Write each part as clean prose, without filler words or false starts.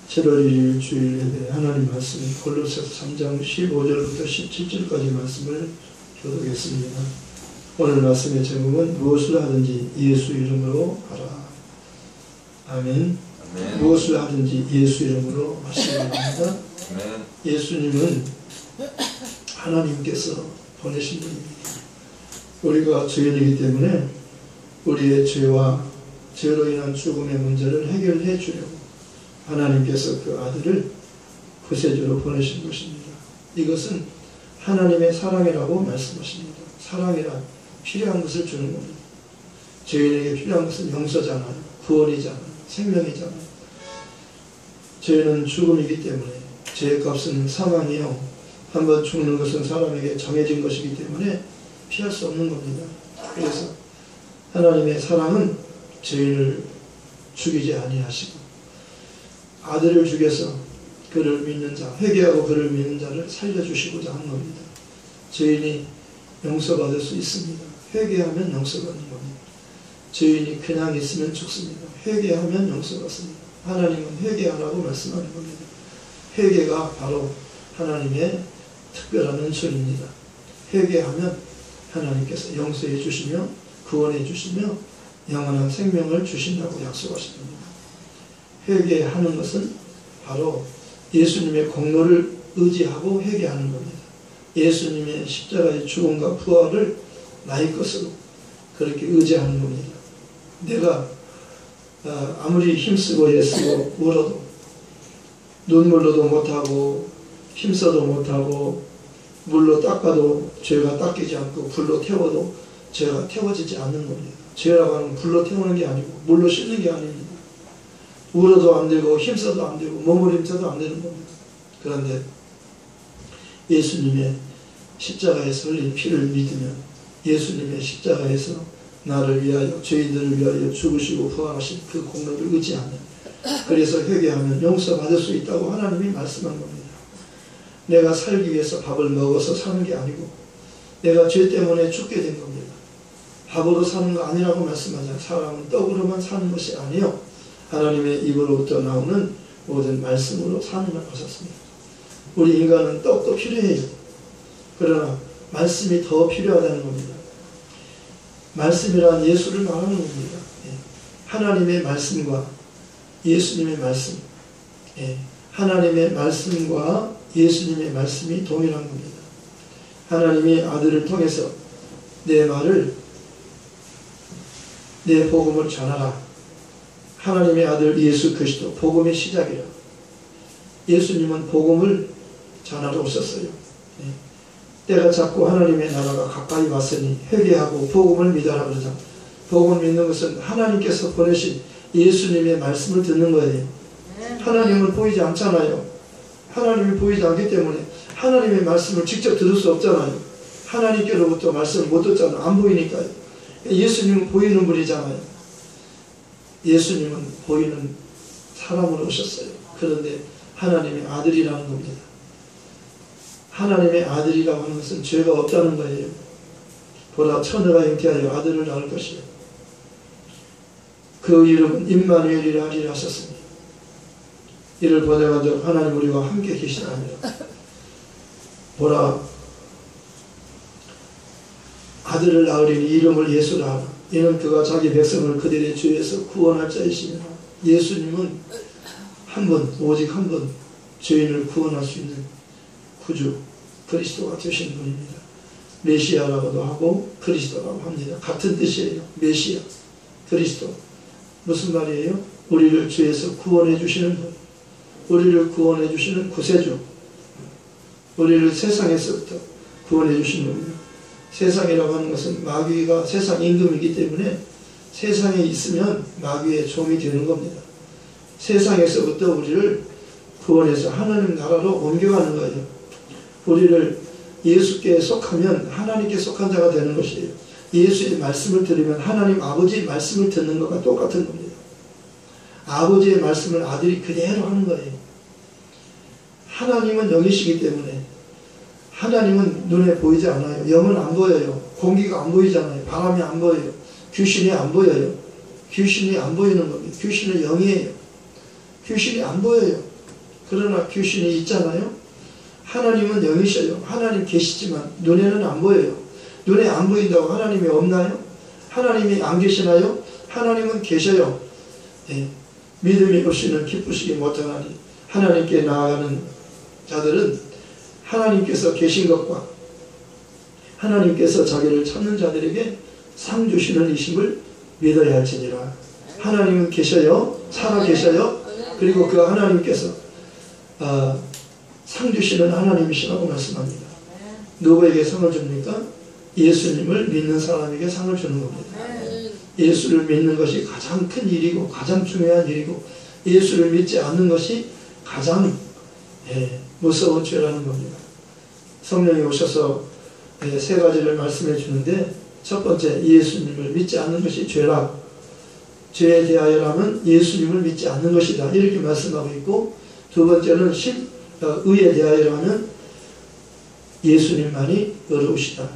7월 1일 주일 예배 하나님 말씀은 골로새서 3장 15절부터 17절까지 말씀을 교독했습니다. 오늘 말씀의 제목은 무엇을 하든지 예수 이름으로 하라. 아멘. 아멘. 무엇을 하든지 예수 이름으로 하시기 바랍니다. 예수님은 하나님께서 보내신 분입니다. 우리가 죄인이기 때문에 우리의 죄와 죄로 인한 죽음의 문제를 해결해 주려고 하나님께서 그 아들을 구세주로 보내신 것입니다. 이것은 하나님의 사랑이라고 말씀하십니다. 사랑이란 필요한 것을 주는 겁니다. 죄인에게 필요한 것은 용서잖아요. 구원이잖아요. 생명이잖아요. 죄는 죽음이기 때문에 죄의 값은 사망이요. 한번 죽는 것은 사람에게 정해진 것이기 때문에 피할 수 없는 겁니다. 그래서 하나님의 사랑은 죄인을 죽이지 아니하시고 아들을 죽여서 그를 믿는 자, 회개하고 그를 믿는 자를 살려주시고자 하는 겁니다. 죄인이 용서받을 수 있습니다. 회개하면 용서받는 겁니다. 죄인이 그냥 있으면 죽습니다. 회개하면 용서받습니다. 하나님은 회개하라고 말씀하는 겁니다. 회개가 바로 하나님의 특별한 은총입니다. 회개하면 하나님께서 용서해 주시며 구원해 주시며 영원한 생명을 주신다고 약속하십니다. 회개하는 것은 바로 예수님의 공로를 의지하고 회개하는 겁니다. 예수님의 십자가의 죽음과 부활을 나의 것으로 그렇게 의지하는 겁니다. 내가 아무리 힘쓰고 애쓰고 울어도 눈물로도 못하고 힘써도 못하고 물로 닦아도 죄가 닦이지 않고 불로 태워도 죄가 태워지지 않는 겁니다. 죄라고 하는 불로 태우는 게 아니고 물로 씻는 게 아닙니다. 울어도 안 되고 힘써도 안 되고 몸부림쳐도 안 되는 겁니다. 그런데 예수님의 십자가에서 흘린 피를 믿으면 예수님의 십자가에서 나를 위하여 죄인들을 위하여 죽으시고 부활하신 그 공로를 의지하면 그래서 회개하면 용서받을 수 있다고 하나님이 말씀한 겁니다. 내가 살기 위해서 밥을 먹어서 사는 게 아니고 내가 죄 때문에 죽게 된 겁니다. 밥으로 사는 거 아니라고 말씀하잖아요. 사람은 떡으로만 사는 것이 아니요 하나님의 입으로부터 나오는 모든 말씀으로 사는 걸 하셨습니다. 우리 인간은 떡도 필요해요. 그러나 말씀이 더 필요하다는 겁니다. 말씀이란 예수를 말하는 겁니다. 하나님의 말씀과 예수님의 말씀, 하나님의 말씀과 예수님의 말씀이 동일한 겁니다. 하나님이 아들을 통해서 내 말을, 내 복음을 전하라. 하나님의 아들 예수 그리스도, 복음의 시작이라. 예수님은 복음을 전하러 오셨어요. 때가 자꾸 하나님의 나라가 가까이 왔으니 회개하고 복음을 믿어라 그러자. 복음을 믿는 것은 하나님께서 보내신 예수님의 말씀을 듣는 거예요. 하나님은 보이지 않잖아요. 하나님이 보이지 않기 때문에 하나님의 말씀을 직접 들을 수 없잖아요. 하나님께로부터 말씀을 못 듣잖아요. 안 보이니까요. 예수님은 보이는 분이잖아요. 예수님은 보이는 사람으로 오셨어요. 그런데 하나님의 아들이라는 겁니다. 하나님의 아들이라고 하는 것은 죄가 없다는 거예요. 보라 처녀가 잉태하여 아들을 낳을 것이요 그 이름은 임마누엘이라 하리라 하셨습니다. 이를 보내가지고 하나님 우리와 함께 계시나니라. 보라 아들을 낳으리니 이름을 예수라 하라. 이는 그가 자기 백성을 그들의 죄에서 구원할 자이시니라. 예수님은 한 분, 오직 한 분 죄인을 구원할 수 있는 구주 그리스도가 되신 분입니다. 메시아라고도 하고 그리스도라고 합니다. 같은 뜻이에요. 메시아, 그리스도. 무슨 말이에요? 우리를 죄에서 구원해 주시는 분, 우리를 구원해 주시는 구세주, 우리를 세상에서부터 구원해 주시는 분입니다. 세상이라고 하는 것은 마귀가 세상 임금이기 때문에 세상에 있으면 마귀의 종이 되는 겁니다. 세상에서부터 우리를 구원해서 하나님 나라로 옮겨가는 거예요. 우리를 예수께 속하면 하나님께 속한 자가 되는 것이에요. 예수의 말씀을 들으면 하나님 아버지의 말씀을 듣는 것과 똑같은 겁니다. 아버지의 말씀을 아들이 그대로 하는 거예요. 하나님은 영이시기 때문에 하나님은 눈에 보이지 않아요. 영은 안 보여요. 공기가 안 보이잖아요. 바람이 안 보여요. 귀신이 안 보여요. 귀신이 안 보이는 겁니다. 귀신은 영이에요. 귀신이 안 보여요. 그러나 귀신이 있잖아요. 하나님은 영이셔요. 하나님 계시지만 눈에는 안 보여요. 눈에 안 보인다고 하나님이 없나요? 하나님이 안 계시나요? 하나님은 계셔요. 예. 믿음이 없이는 기쁘시기 못하나니 하나님께 나아가는 자들은 하나님께서 계신 것과 하나님께서 자기를 찾는 자들에게 상 주시는 이심을 믿어야 할지니라. 하나님은 계셔요. 살아 계셔요. 그리고 그 하나님께서 상 주시는 하나님이시라고 말씀합니다. 누구에게 상을 줍니까? 예수님을 믿는 사람에게 상을 주는 겁니다. 예수를 믿는 것이 가장 큰 일이고 가장 중요한 일이고 예수를 믿지 않는 것이 가장 무서운 죄라는 겁니다. 성령이 오셔서 세 가지를 말씀해 주는데, 첫 번째, 예수님을 믿지 않는 것이 죄라. 죄에 대하여라면 예수님을 믿지 않는 것이다, 이렇게 말씀하고 있고, 두 번째는 의에 대하여라면 예수님만이 의로우시다.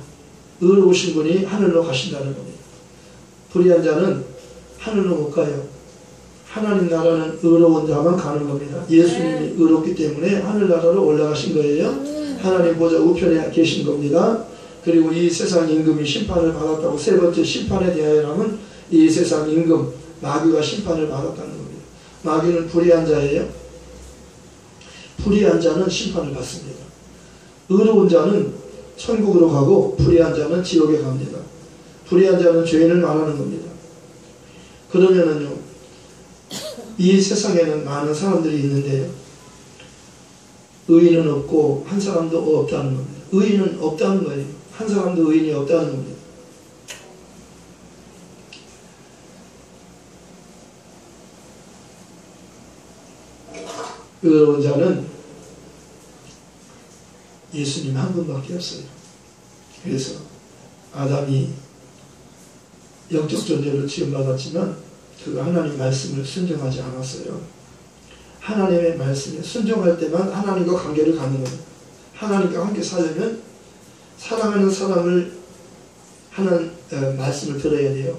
의로우신 분이 하늘로 가신다는 겁니다. 불의한 자는 하늘로 못 가요. 하나님 나라는 의로운 자만 가는 겁니다. 예수님이 의롭기 때문에 하늘나라로 올라가신 거예요. 하나님 보좌 우편에 계신 겁니다. 그리고 이 세상 임금이 심판을 받았다고, 세 번째 심판에 대하여라면 이 세상 임금 마귀가 심판을 받았다는 겁니다. 마귀는 불의한 자예요. 불의한 자는 심판을 받습니다. 의로운 자는 천국으로 가고 불의한 자는 지옥에 갑니다. 불의한 자는 죄인을 말하는 겁니다. 그러면은요, 이 세상에는 많은 사람들이 있는데요, 의인은 없고 한 사람도 없다는 겁니다. 의인은 없다는 거예요. 한 사람도 의인이 없다는 겁니다. 의로운 자는 예수님 한 분밖에 없어요. 그래서 아담이 영적 존재로 지음받았지만 그 하나님 말씀을 순종하지 않았어요. 하나님의 말씀에 순종할 때만 하나님과 관계를 갖는 겁니다. 하나님과 함께 살려면 사랑하는 사람을 하는 말씀을 들어야 돼요.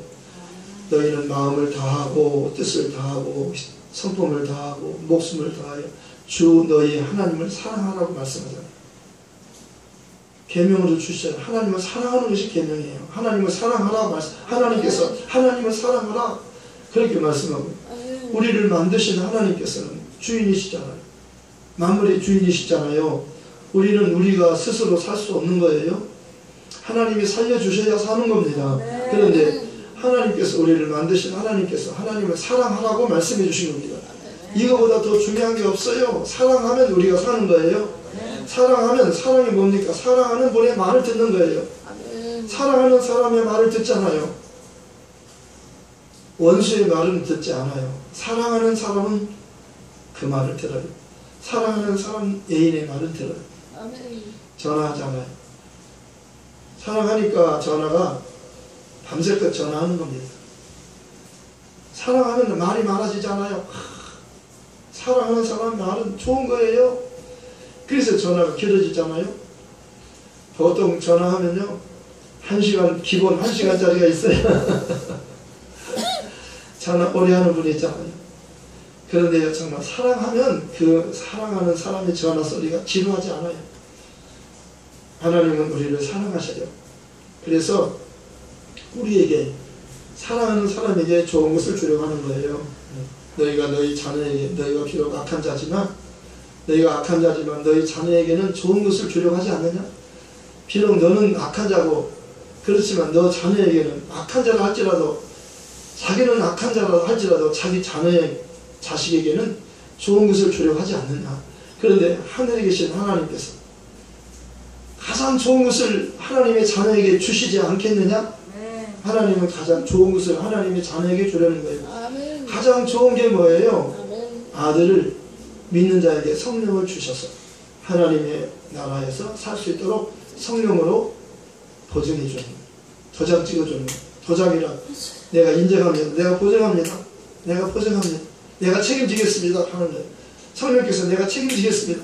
너희는 마음을 다하고 뜻을 다하고 성품을 다하고 목숨을 다하여 주 너희 하나님을 사랑하라고 말씀하잖아요. 계명으로 주시잖아요. 하나님을 사랑하는 것이 계명이에요. 하나님을 사랑하라 하나님께서 하나님을 사랑하라 그렇게 말씀하고, 우리를 만드신 하나님께서는 주인이시잖아요. 만물의 주인이시잖아요. 우리는 우리가 스스로 살 수 없는 거예요. 하나님이 살려주셔야 사는 겁니다. 그런데 하나님께서 우리를 만드신 하나님께서 하나님을 사랑하라고 말씀해 주신 겁니다. 이거보다 더 중요한 게 없어요. 사랑하면 우리가 사는 거예요. 사랑하면, 사랑이 뭡니까? 사랑하는 분의 말을 듣는 거예요. 사랑하는 사람의 말을 듣잖아요. 원수의 말은 듣지 않아요. 사랑하는 사람은 그 말을 들어요. 사랑하는 사람 애인의 말을 들어요. 전화하잖아요. 사랑하니까 전화가 밤새껏 전화하는 겁니다. 사랑하면 말이 많아지잖아요. 사랑하는 사람 말은 좋은 거예요. 그래서 전화가 길어지잖아요. 보통 전화하면요, 1시간, 기본 1시간짜리가 있어요. 전화 오래 하는 분이 있잖아요. 그런데요, 정말 사랑하면 그 사랑하는 사람의 전화 소리가 지루하지 않아요. 하나님은 우리를 사랑하셔요. 그래서 우리에게, 사랑하는 사람에게 좋은 것을 주려고 하는 거예요. 너희가 너희 자녀에게, 너희가 비록 악한 자지만, 너희가 악한 자지만 너희 자녀에게는 좋은 것을 주려고 하지 않느냐? 비록 너는 악한 자고, 그렇지만 너 자녀에게는, 악한 자라 할지라도, 자기는 악한 자라 할지라도 자기 자녀의 자식에게는 좋은 것을 주려고 하지 않느냐? 그런데 하늘에 계신 하나님께서 가장 좋은 것을 하나님의 자녀에게 주시지 않겠느냐? 하나님은 가장 좋은 것을 하나님의 자녀에게 주려는 거예요. 가장 좋은 게 뭐예요? 아들을 믿는 자에게 성령을 주셔서 하나님의 나라에서 살 수 있도록 성령으로 보증해 주는 거예요. 도장 찍어주는 거예요. 도장이라, 내가 인정합니다. 내가 보증합니다. 내가 보증합니다. 내가 책임지겠습니다 하는 거예요. 성령께서 내가 책임지겠습니다.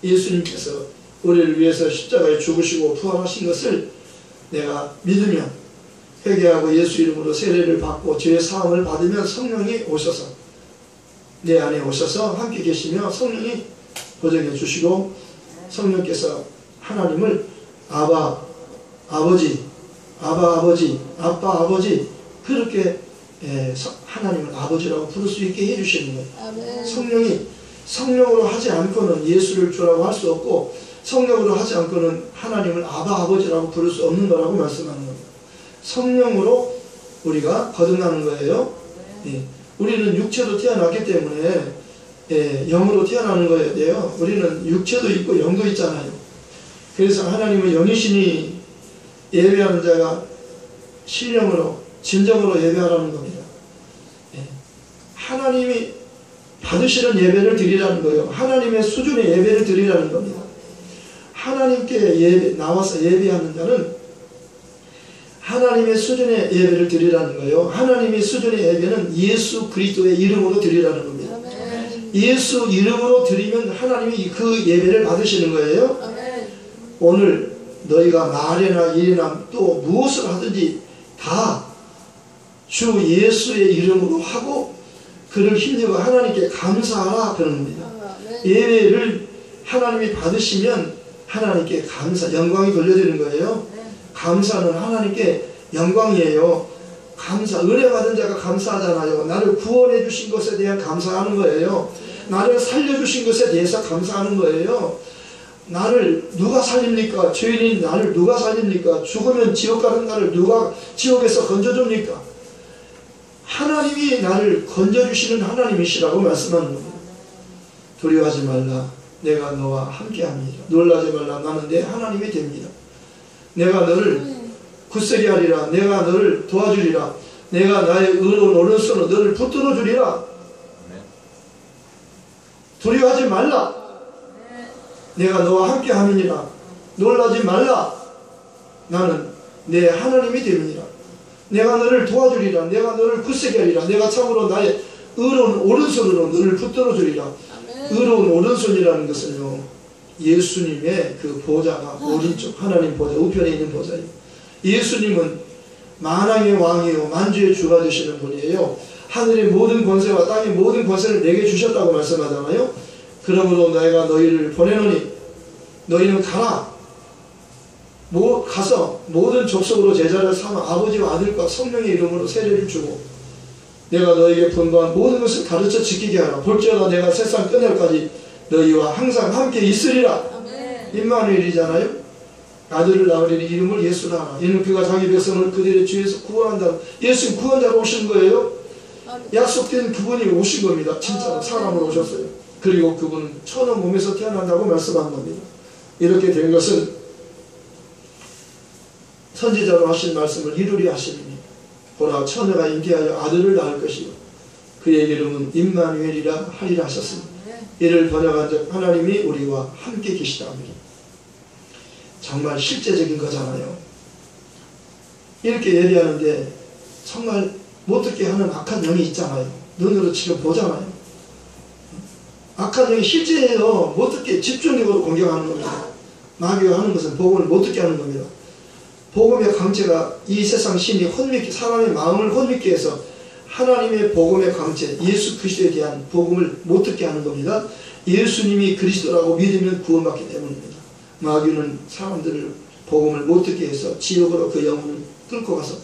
예수님께서 우리를 위해서 십자가에 죽으시고 부활하신 것을 내가 믿으면, 회개하고 예수 이름으로 세례를 받고 죄의 사함을 받으면 성령이 오셔서 내 안에 오셔서 함께 계시며 성령이 보정해 주시고 성령께서 하나님을 아빠 아버지 그렇게 하나님을 아버지라고 부를 수 있게 해주시는 거예요. 아멘. 성령이 성령으로 하지 않고는 예수를 주라고 할 수 없고 성령으로 하지 않고는 하나님을 아버지라고 부를 수 없는 거라고 말씀하는 겁니다. 성령으로 우리가 거듭나는 거예요. 예. 우리는 육체로 태어났기 때문에 영으로 태어나는 거예요. 우리는 육체도 있고 영도 있잖아요. 그래서 하나님은 영이시니 예배하는 자가 신령으로 진정으로 예배하라는 겁니다. 예. 하나님이 받으시는 예배를 드리라는 거예요. 하나님의 수준의 예배를 드리라는 겁니다. 하나님께 나와서 예배하는 자는 하나님의 수준의 예배를 드리라는 거예요. 하나님의 수준의 예배는 예수 그리스도의 이름으로 드리라는 겁니다. 아멘. 예수 이름으로 드리면 하나님이 그 예배를 받으시는 거예요. 아멘. 오늘 너희가 말이나 일이나 또 무엇을 하든지 다 주 예수의 이름으로 하고 그를 힘내고 하나님께 감사하라 그런 겁니다. 아멘. 예배를 하나님이 받으시면 하나님께 영광이 돌려지는 거예요. 감사는 하나님께 영광이에요. 은혜 받은 자가 감사하잖아요. 나를 구원해 주신 것에 대한 감사하는 거예요. 나를 살려주신 것에 대해서 감사하는 거예요. 나를 누가 살립니까? 죄인인 나를 누가 살립니까? 죽으면 지옥 가는 나를 누가 지옥에서 건져줍니까? 하나님이 나를 건져주시는 하나님이시라고 말씀하는 겁니다. 두려워하지 말라. 내가 너와 함께합니다. 놀라지 말라. 나는 내 하나님이 됩니다. 내가 너를 굳세게 하리라. 내가 너를 도와주리라. 내가 나의 의로운 오른손으로 너를 붙들어 주리라. 두려워하지 말라. 내가 너와 함께함이니라. 놀라지 말라. 나는 내 하나님이 됩니다. 내가 너를 도와주리라. 내가 너를 굳세게 하리라. 내가 참으로 나의 의로운 오른손으로 너를 붙들어 주리라. 의로운 오른손이라는 것은요, 예수님의 그 보좌가 오른쪽 하나님 보좌 우편에 있는 보좌예요. 예수님은 만왕의 왕이요 만주의 주가 되시는 분이에요. 하늘의 모든 권세와 땅의 모든 권세를 내게 주셨다고 말씀하잖아요. 그러므로 내가 너희를 보내노니 너희는 가서 모든 족속으로 제자를 삼아 아버지와 아들과 성령의 이름으로 세례를 주고 내가 너희에게 분부한 모든 것을 가르쳐 지키게 하라. 볼지어다 내가 세상 끝날까지 너희와 항상 함께 있으리라. 임마누엘이잖아요. 아들을 낳으리니 이름을 예수라 하라. 이는 그가 자기 백성을 그들의 죄에서 구원한다. 예수는 구원자로 오신 거예요. 약속된 그분이 오신 겁니다. 진짜로 사람으로 오셨어요. 그리고 그분은 처녀 몸에서 태어난다고 말씀한 겁니다. 이렇게 된 것은 선지자로 하신 말씀을 이루리 하시니 보라 처녀가 잉태하여 아들을 낳을 것이요 그의 이름은 임마누엘이라 하리라 하셨습니다. 이를 번역한 즉 하나님이 우리와 함께 계시다 합니다. 정말 실제적인 거잖아요. 이렇게 예배하는데 정말 못 듣게 하는 악한 영이 있잖아요. 눈으로 지금 보잖아요. 악한 영이 실제예요. 못 듣게 집중력으로 공격하는 겁니다. 마귀가 하는 것은 복음을 못 듣게 하는 겁니다. 복음의 강체가 이 세상 신이 사람의 마음을 혼미케 해서 하나님의 복음의 강체, 예수 그리스도에 대한 복음을 못 듣게 하는 겁니다. 예수님이 그리스도라고 믿으면 구원받기 때문입니다. 마귀는 사람들을 복음을 못 듣게 해서 지옥으로 그 영혼을 끌고 가서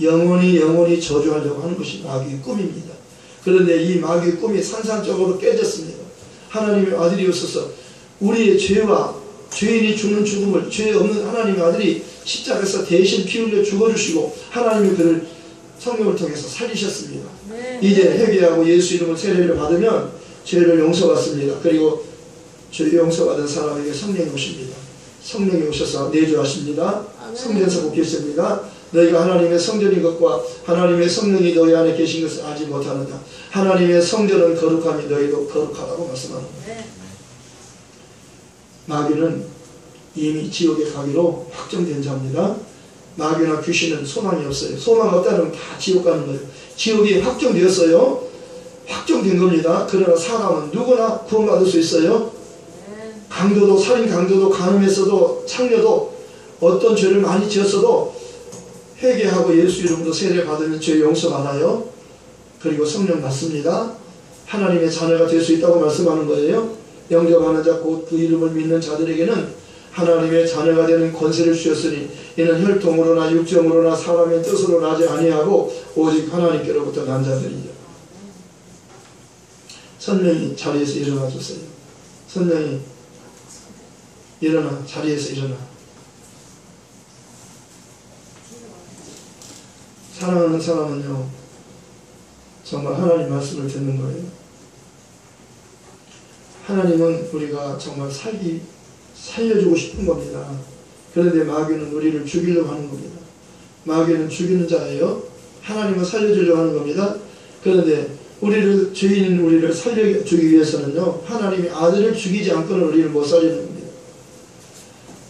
영원히 저주하려고 하는 것이 마귀의 꿈입니다. 그런데 이 마귀의 꿈이 산산적으로 깨졌습니다. 하나님의 아들이 오셔서 우리의 죄와 죄인이 죽는 죽음을 죄 없는 하나님의 아들이 십자가에서 대신 피 흘려 죽어주시고 하나님이 그를 성령을 통해서 살리셨습니다. 이제 회개하고 예수 이름으로 세례를 받으면 죄를 용서받습니다. 그리고 죄 용서받은 사람에게 성령이 오십니다. 성령이 오셔서 내주하십니다. 성전에서 곧 계십니다. 너희가 하나님의 성전인 것과 하나님의 성령이 너희 안에 계신 것을 알지 못하느냐. 하나님의 성전은 거룩하니 너희도 거룩하라고 말씀합니다. 마귀는 이미 지옥에 가기로 확정된 자입니다. 마귀나 귀신은 소망이 없어요. 소망 없다면 다 지옥 가는 거예요. 지옥이 확정되었어요. 확정된 겁니다. 그러나 사람은 누구나 구원받을 수 있어요. 강도도 살인 강도도 간음했어도 창녀도 어떤 죄를 많이 지었어도 회개하고 예수 이름으로 세례 받으면 죄 용서 받아요. 그리고 성령 받습니다. 하나님의 자녀가 될 수 있다고 말씀하는 거예요. 영접하는 자 곧 그 이름을 믿는 자들에게는 하나님의 자녀가 되는 권세를 주셨으니 이는 혈통으로나 육정으로나 사람의 뜻으로 나지 아니하고 오직 하나님께로부터 난 자들이죠. 선명히 자리에서 일어나 주세요. 선명히 일어나, 자리에서 일어나. 사랑하는 사람은요, 정말 하나님 말씀을 듣는 거예요. 하나님은 우리가 정말 살려주고 싶은 겁니다. 그런데 마귀는 우리를 죽이려고 하는 겁니다. 마귀는 죽이는 자예요. 하나님은 살려주려고 하는 겁니다. 그런데 우리를, 죄인인 우리를 살려주기 위해서는요, 하나님이 아들을 죽이지 않고는 우리를 못 살리는 겁니다.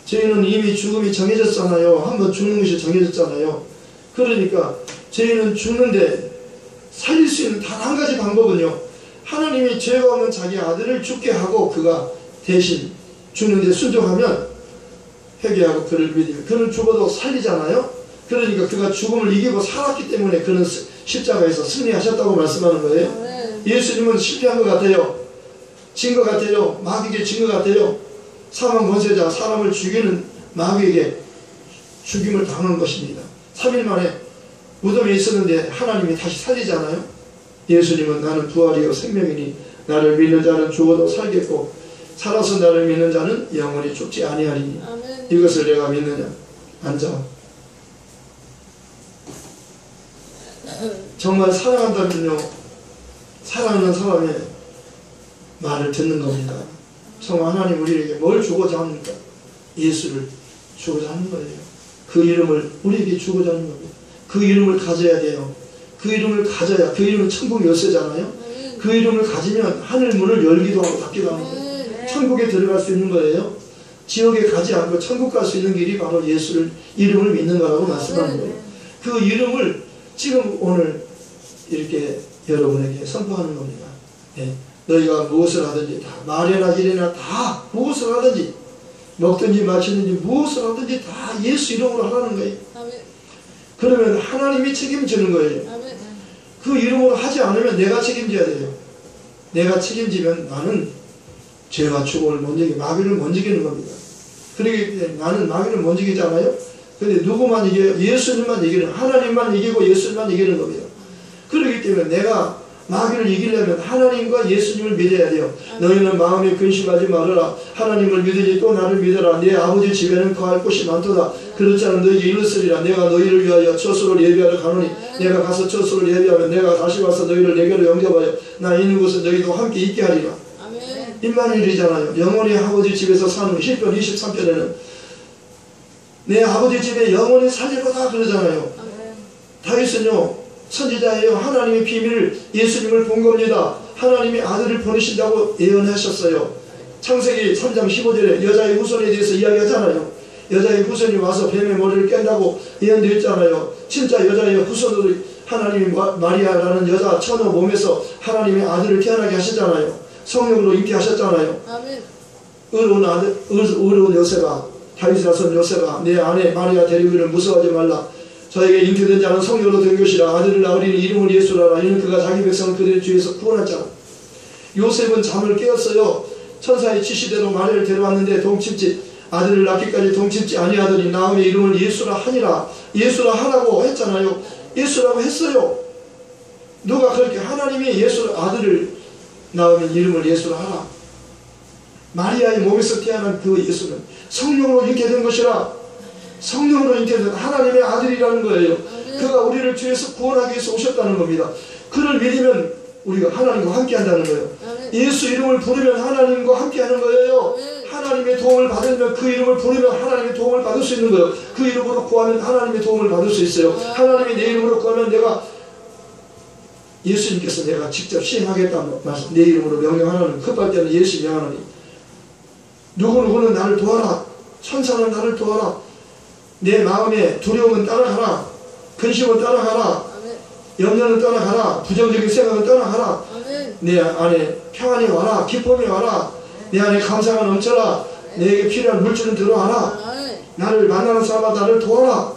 죄인은 이미 죽음이 정해졌잖아요. 한번 죽는 것이 정해졌잖아요. 그러니까 죄인은 죽는데 살릴 수 있는 단 한 가지 방법은요, 하나님이 죄가 없는 자기 아들을 죽게 하고 그가 대신 죽는데 순종하면, 회개하고 그를 믿으면 그는 죽어도 살리잖아요. 그러니까 그가 죽음을 이기고 살았기 때문에 그는 십자가에서 승리하셨다고 말씀하는 거예요. 예수님은 실패한 것 같아요. 진 것 같아요. 마귀에게 진 것 같아요. 사망 권세자, 사람을 죽이는 마귀에게 죽임을 당한 것입니다. 3일 만에 무덤에 있었는데 하나님이 다시 살리잖아요. 예수님은 나는 부활이요 생명이니 나를 믿는 자는 죽어도 살겠고 살아서 나를 믿는 자는 영원히 죽지 아니하리니 이것을 내가 믿느냐. 앉아. 정말 사랑한다면요, 사랑하는 사람의 말을 듣는 겁니다. 정말 하나님 우리에게 뭘 주고자 합니까? 예수를 주고자 하는 거예요. 그 이름을 우리에게 주고자 하는 겁니다. 그 이름을 가져야 돼요. 그 이름을 가져야, 그 이름은 천국 열쇠잖아요. 그 이름을 가지면 하늘 문을 열기도 하고 닫기도 하는 거예요. 천국에 들어갈 수 있는 거예요. 지옥에 가지 않고 천국 갈 수 있는 길이 바로 예수를, 이름을 믿는 거라고 말씀하는 거예요. 그 이름을 지금 오늘 이렇게 여러분에게 선포하는 겁니다. 예. 너희가 무엇을 하든지 다, 말이나 일이나 다 무엇을 하든지, 먹든지 마시든지 무엇을 하든지 다 예수 이름으로 하라는 거예요. 그러면 하나님이 책임지는 거예요. 그 이름으로 하지 않으면 내가 책임져야 돼요. 내가 책임지면 나는 죄와 죽음을 못 이기고 마귀를 못 이기는 겁니다. 그러기 나는 마귀를 못 이기잖아요. 근데 누구만 이겨요? 예수님만 이기는, 하나님만 이기고 예수님만 이기는 겁니다. 그렇기 때문에 내가 마귀를 이기려면 하나님과 예수님을 믿어야 돼요. 너희는 마음에 근심하지 말아라. 하나님을 믿으니 또 나를 믿어라. 내 아버지 집에는 거할 곳이 많도다. 그렇지 않으면 너희에게 이르으리라. 내가 너희를 위하여 처소를 예비하러 가노니 내가 가서 처소를 예비하면 내가 다시 와서 너희를 내게로 영접하여 나 있는 곳에 너희도 함께 있게 하리라. 임마누엘이잖아요. 영원히 아버지 집에서 사는, 시편 23편에는 내 아버지 집에 영원히 살릴 거다 그러잖아요. 다윗은요, 선지자예요. 하나님의 비밀을, 예수님을 본 겁니다. 하나님이 아들을 보내신다고 예언하셨어요. 창세기 3장 15절에 여자의 후손에 대해서 이야기하잖아요. 여자의 후손이 와서 뱀의 머리를 깬다고 예언되어 있잖아요. 진짜 여자의 후손으로 하나님이 마리아라는 여자 처녀 몸에서 하나님의 아들을 태어나게 하셨잖아요. 성령으로 잉태하셨잖아요. 의로운 아들, 의로운 요셉아, 다윗의 자손 요셉아, 내 아내 마리아 데리기를 무서워하지 말라. 저에게 잉태된 자는 성령으로 된 것이라. 아들을 낳으리니 이름을 예수라라. 이는 그가 자기 백성을 그들의 주에서 구원할 자라. 요셉은 잠을 깨었어요. 천사의 지시대로 마리아를 데려왔는데 동침지, 아들을 낳기까지 동침지 아니하더니 나음의 이름을 예수라 하니라. 예수라 하라고 했잖아요. 예수라고 했어요. 누가 그렇게, 하나님이 예수, 아들을 낳으면 이름을 예수라 하라. 마리아의 몸에서 태어난 그 예수는 성령으로 잉태된 것이라. 성령으로 잉태된 하나님의 아들이라는 거예요. 그가 우리를 죄에서 구원하기 위해서 오셨다는 겁니다. 그를 믿으면 우리가 하나님과 함께 한다는 거예요. 예수 이름을 부르면 하나님과 함께 하는 거예요. 하나님의 도움을 받으면, 그 이름을 부르면 하나님의 도움을 받을 수 있는 거예요. 그 이름으로 구하면 하나님의 도움을 받을 수 있어요. 하나님이 내 이름으로 구하면 내가, 예수님께서 내가 직접 시행하겠다는 말씀, 내 이름으로 명령하라는, 급할 때는 예수 명하노니 누구누구는 나를 도와라. 천사는 나를 도와라. 내 마음에 두려움은 따라가라. 근심은 따라가라. 염려는 떠나가라. 부정적인 생각은 떠나가라. 내 안에 평안이 와라. 기쁨이 와라. 내 안에 감사가 넘쳐라. 내게 필요한 물질은 들어와라. 나를 만나는 사람마다 나를 도와라.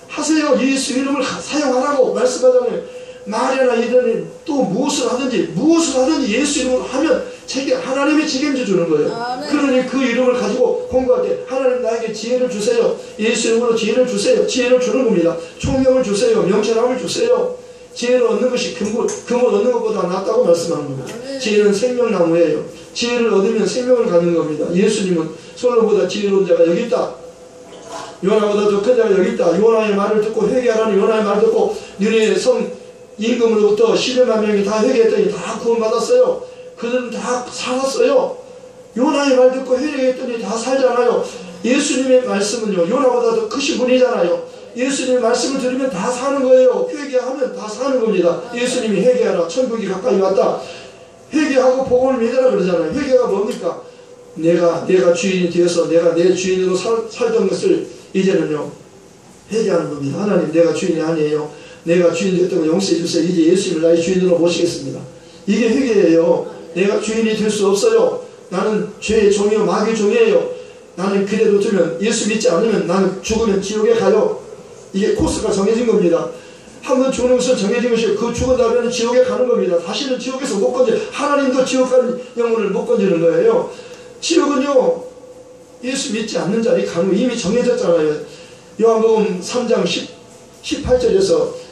하세요. 예수 이름을 사용하라고 말씀하잖아요. 말이나 이든지 또 무엇을 하든지 예수 이름으로 하면 하나님이 책임져 주는 거예요. 아멘. 그러니 그 이름을 가지고 공부할 때 하나님 나에게 지혜를 주세요. 예수 이름으로 지혜를 주세요. 지혜를 주는 겁니다. 총명을 주세요. 명철함을 주세요. 지혜를 얻는 것이 금을 얻는 것보다 낫다고 말씀하는 겁니다. 아멘. 지혜는 생명나무예요. 지혜를 얻으면 생명을 갖는 겁니다. 예수님은 솔로몬보다 지혜로운 자가 여기 있다. 요나보다 더 큰 자가 여기 있다. 요나의 말을 듣고 회개하라는 요나의 말을 듣고 니네 성 임금으로부터 11만 명이 다 회개했더니 다 구원받았어요. 그들은 다 살았어요. 요나의 말 듣고 회개했더니 다 살잖아요. 예수님의 말씀은요, 요나보다 더 크신 분이잖아요. 예수님의 말씀을 들으면 다 사는 거예요. 회개하면 다 사는 겁니다. 예수님이 회개하라, 천국이 가까이 왔다. 회개하고 복음을 믿으라 그러잖아요. 회개가 뭡니까? 내가 주인이 되어서 내가 내 주인으로 살던 것을 이제는요 회개하는 겁니다. 하나님, 내가 주인이 아니에요. 내가 주인 되었던 거 용서해 주세요. 이제 예수님을 나의 주인으로 모시겠습니다. 이게 회개예요. 내가 주인이 될 수 없어요. 나는 죄의 종이요, 마귀의 종이에요. 나는 그대로 두면, 예수 믿지 않으면 나는 죽으면 지옥에 가요. 이게 코스가 정해진 겁니다. 한번 죽는 것은 정해진 것이고, 그 죽은 다음에는 지옥에 가는 겁니다. 다시는 지옥에서 못 건져, 하나님도 지옥 간 영혼을 못 건지는 거예요. 지옥은요, 예수 믿지 않는 자리 가는 거 이미 정해졌잖아요. 요한복음 3장 18절에서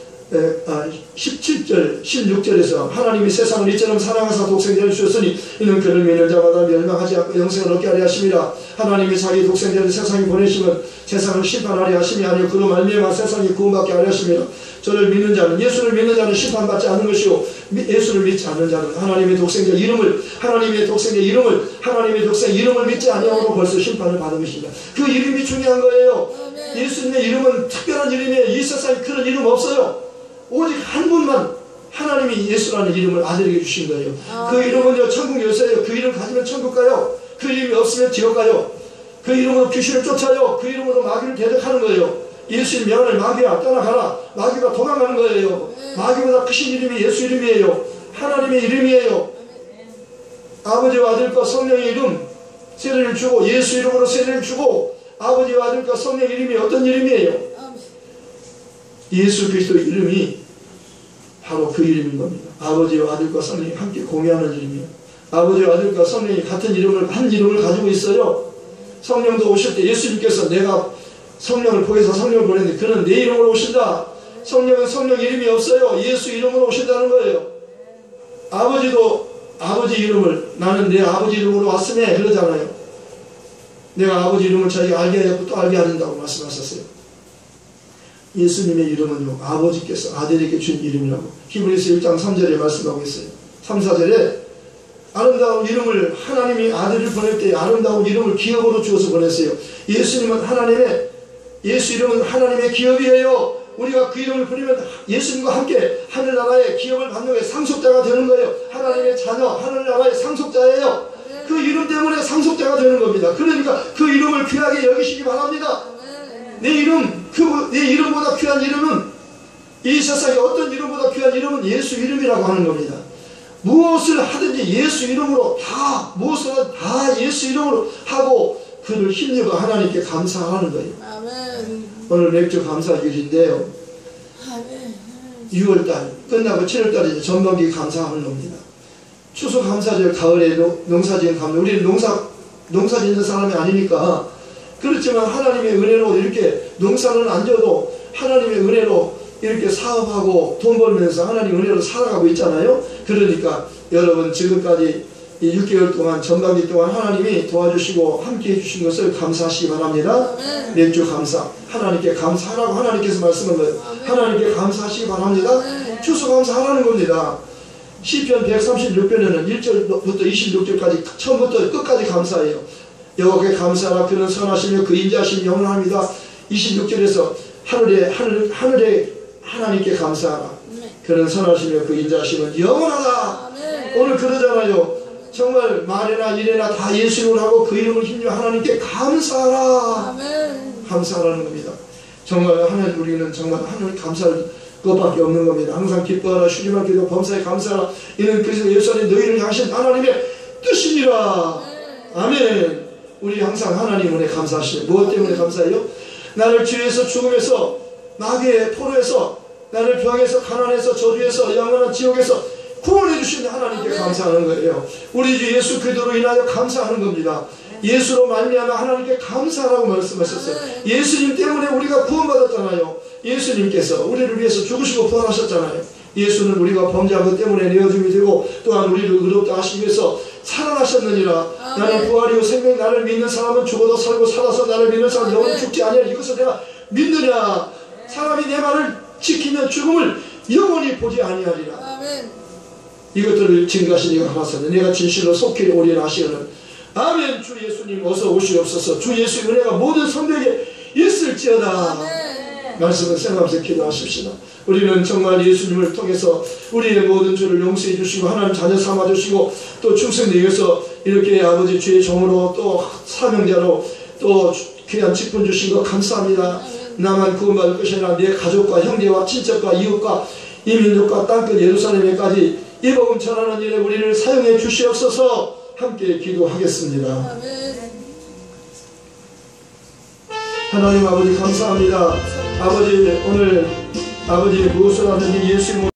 17절, 16절에서 하나님이 세상을 이처럼 사랑하사 독생자를 주셨으니 이는 그를 믿는 자마다 멸망하지 않고 영생을 얻게 하려 하심이라. 하나님이 자기 독생자를 세상에 보내시면 세상을 심판하려 하심이 아니요 그로 말미암아 세상이 구원받게 하려 하심이라. 저를 믿는 자는, 예수를 믿는 자는 심판받지 않는 것이요 예수를 믿지 않는 자는 하나님의 독생자 이름을 믿지 아니하고 벌써 심판을 받은 것입니다. 그 이름이 중요한 거예요. 예수님의 이름은 특별한 이름이에요. 이 세상에 그런 이름 없어요. 오직 한 분만 하나님이 예수라는 이름을 아들에게 주신 거예요. 그 이름은요 천국 열쇠예요. 그 이름 가지면 천국 가요. 그 이름이 없으면 지옥 가요. 그 이름으로 귀신을 쫓아요. 그 이름으로 마귀를 대적하는 거예요. 예수님 명하는 마귀야 떠나가라. 마귀가 도망가는 거예요. 마귀보다 크신 이름이 예수 이름이에요. 하나님의 이름이에요. 아버지와 아들과 성령의 이름 세례를 주고, 예수 이름으로 세례를 주고, 아버지와 아들과 성령의 이름이 어떤 이름이에요? 예수 그리스도의 이름이 바로 그 이름인 겁니다. 아버지와 아들과 성령이 함께 공유하는 이름이에요. 아버지와 아들과 성령이 같은 이름을, 한 이름을 가지고 있어요. 성령도 오실 때 예수님께서 내가 성령을 보내서 성령을 보냈는데 그는 내 이름으로 오신다. 성령은 성령 이름이 없어요. 예수 이름으로 오신다는 거예요. 아버지도 아버지 이름을, 나는 내 아버지 이름으로 왔으며 그러잖아요. 내가 아버지 이름을 자기가 알게 하였고 또 알게 하는다고 말씀하셨어요. 예수님의 이름은요 아버지께서 아들에게 준 이름이라고 히브리서 1장 3절에 말씀하고 있어요. 3, 4절에 아름다운 이름을, 하나님이 아들을 보낼 때 아름다운 이름을 기업으로 주어서 보냈어요. 예수님은 예수 이름은 하나님의 기업이에요. 우리가 그 이름을 부르면 예수님과 함께 하늘나라의 기업을 받는 거예요. 상속자가 되는 거예요. 하나님의 자녀, 하늘나라의 상속자예요. 그 이름 때문에 상속자가 되는 겁니다. 그러니까 그 이름을 귀하게 여기시기 바랍니다. 내 이름보다 귀한 이름은, 이 세상에 어떤 이름보다 귀한 이름은 예수 이름이라고 하는 겁니다. 무엇을 하든지 예수 이름으로 무엇을 하든 다 예수 이름으로 하고 그를 힘입어 하나님께 감사하는 거예요. 아멘. 오늘 맥주 감사일인데요. 6월달 끝나고 7월달에 전반기 감사하는 겁니다. 추수 감사절, 가을에 농사지은 감사. 우리는 농사 짓는 사람이 아니니까 그렇지만 하나님의 은혜로 이렇게 농사는 안 져도 하나님의 은혜로 이렇게 사업하고 돈 벌면서 하나님의 은혜로 살아가고 있잖아요. 그러니까 여러분 지금까지 이 6개월 동안 전반기 동안 하나님이 도와주시고 함께 해주신 것을 감사하시기 바랍니다. 맥주 감사, 하나님께 감사하라고 하나님께서 말씀한 거예요. 하나님께 감사하시기 바랍니다. 추수 감사하라는 겁니다. 시편 136편에는 1절부터 26절까지 처음부터 끝까지 감사해요. 여호와께 감사하라. 그는 선하시며 그 인자하심이 영원합니다. 26절에서 하늘에 하나님께 감사하라. 그는 선하시며 그 인자하심은 영원하다. 오늘 그러잖아요. 정말 말이나 일이나 다 예수 이름으로 하고 그 이름을 힘입어 하나님께 감사하라. 감사하라는 겁니다. 정말 우리는 정말 하나님 감사할 것밖에 없는 겁니다. 항상 기뻐하라. 쉬지만 기도 범사에 감사하라. 이는 그리스도 예수 안에 너희를 향하신 하나님의 뜻이니라. 아멘. 우리 항상 하나님 은혜 감사하시네. 무엇 때문에 감사해요? 나를 죄에서 죽음에서 마귀의 포로에서 나를 병에서 가난해서 저주에서 영원한 지옥에서 구원해 주신 하나님께 감사하는 거예요. 우리 주 예수 그리스도로 인하여 감사하는 겁니다. 예수로 말미암아 하나님께 감사하라고 말씀하셨어요. 예수님 때문에 우리가 구원받았잖아요. 예수님께서 우리를 위해서 죽으시고 부활하셨잖아요. 예수는 우리가 범죄한 것 때문에 내어줌이 되고 또한 우리를 의롭다 하시기 위해서 살아나셨느니라. 나는 부활이요 생명, 나를 믿는 사람은 죽어도 살고 살아서 나를 믿는 사람은 영원히 죽지 아니하리. 이것을 내가 믿느냐. 사람이 내 말을 지키면 죽음을 영원히 보지 아니하리라. 이것들을 증거하신 이가 하나사는 내가 진실로 속히 오리라 하시거든. 아멘. 주 예수님 어서 오시옵소서. 주 예수의 은혜가 모든 성도에게 있을지어다. 말씀을 생각하면서 기도하십시다. 우리는 정말 예수님을 통해서 우리의 모든 죄를 용서해 주시고 하나님 자녀 삼아 주시고 또 충성되기 위해서 이렇게 아버지 주의 종으로 또 사명자로 또 귀한 직분 주신 것 감사합니다. 나만 구원받을 것이 아니라 내 가족과 형제와 친척과 이웃과 이 민족과 땅끝 예루살렘에까지 이 복음 전하는 일에 우리를 사용해 주시옵소서. 함께 기도하겠습니다. 하나님 아버지 감사합니다. 아버지 오늘 아버지 무엇을 하든지 예수님